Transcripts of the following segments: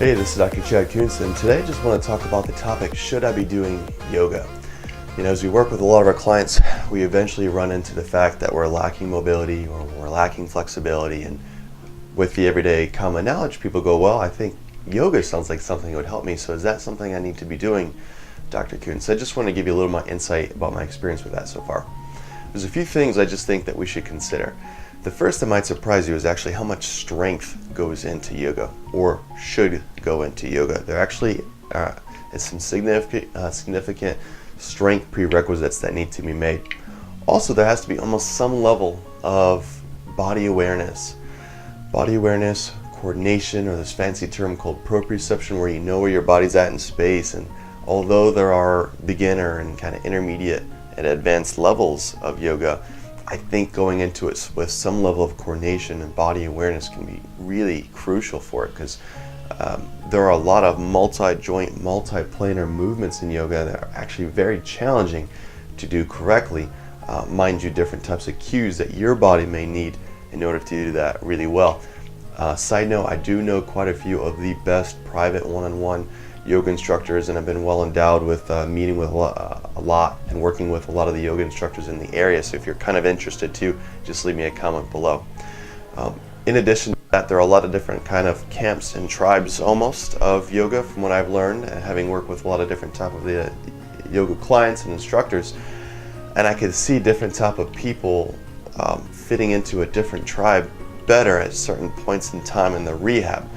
Hey, this is Dr. Chad Kuntz, and today I just want to talk about the topic, should I be doing yoga? You know, as we work with a lot of our clients, we eventually run into the fact that we're lacking mobility or we're lacking flexibility, and with the everyday common knowledge, people go, well, I think yoga sounds like something that would help me, so is that something I need to be doing, Dr. Kuntz? I just want to give you a little more insight about my experience with that so far. There's a few things I just think that we should consider. The first that might surprise you is actually how much strength goes into yoga, or should go into yoga. There actually is some significant strength prerequisites that need to be made. Also, there has to be almost some level of body awareness, coordination, or this fancy term called proprioception, where you know where your body's at in space. And although there are beginner and kind of intermediate and advanced levels of yoga, I think going into it with some level of coordination and body awareness can be really crucial for it, because there are a lot of multi-joint, multi-planar movements in yoga that are actually very challenging to do correctly. Mind you, different types of cues that your body may need in order to do that really well. Side note, I do know quite a few of the best private one-on-one yoga instructors, and I've been well endowed with meeting with a lot and working with a lot of the yoga instructors in the area. So if you're kind of interested too, just leave me a comment below. In addition to that, there are a lot of different kind of camps and tribes almost of yoga from what I've learned, and having worked with a lot of different type of the yoga clients and instructors, and I could see different type of people fitting into a different tribe better at certain points in time in the rehab.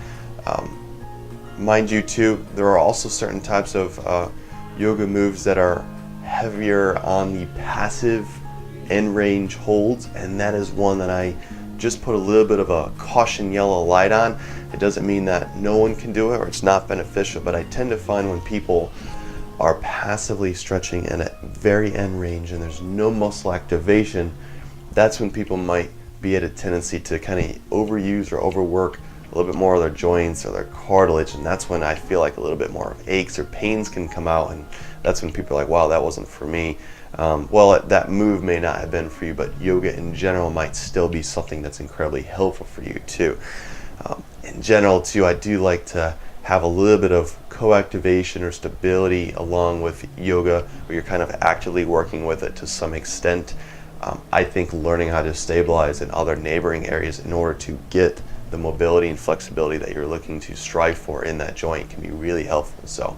Mind you too, there are also certain types of yoga moves that are heavier on the passive end range holds, and that is one that I just put a little bit of a caution yellow light on. It doesn't mean that no one can do it or it's not beneficial, but I tend to find when people are passively stretching in a very end range and there's no muscle activation, that's when people might be at a tendency to kind of overuse or overwork a little bit more of their joints or their cartilage, and that's when I feel like a little bit more aches or pains can come out, and that's when people are like, wow, that wasn't for me. Well, that move may not have been for you, but yoga in general might still be something that's incredibly helpful for you too. In general too, I do like to have a little bit of co-activation or stability along with yoga, where you're kind of actively working with it to some extent. I think learning how to stabilize in other neighboring areas in order to get the mobility and flexibility that you're looking to strive for in that joint can be really helpful. So,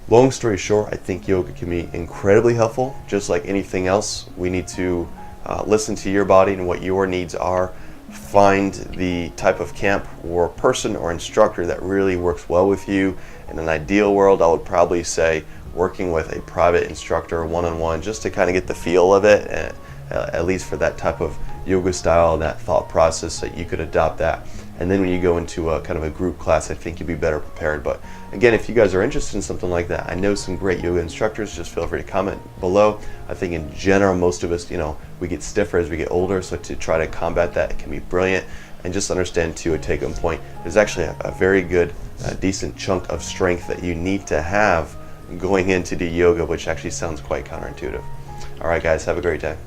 long story short, I think yoga can be incredibly helpful. Just like anything else, we need to listen to your body and what your needs are. Find the type of camp or person or instructor that really works well with you. In an ideal world, I would probably say working with a private instructor one-on-one, just to kind of get the feel of it, and at least for that type of yoga style, that thought process, that you could adopt that. And then when you go into a kind of a group class, I think you'd be better prepared. But again, if you guys are interested in something like that, I know some great yoga instructors, just feel free to comment below. I think in general, most of us, we get stiffer as we get older, so to try to combat that, it can be brilliant. And just understand too, a take-home point, there's actually a very good, decent chunk of strength that you need to have going into the yoga, which actually sounds quite counterintuitive. All right, guys, have a great day.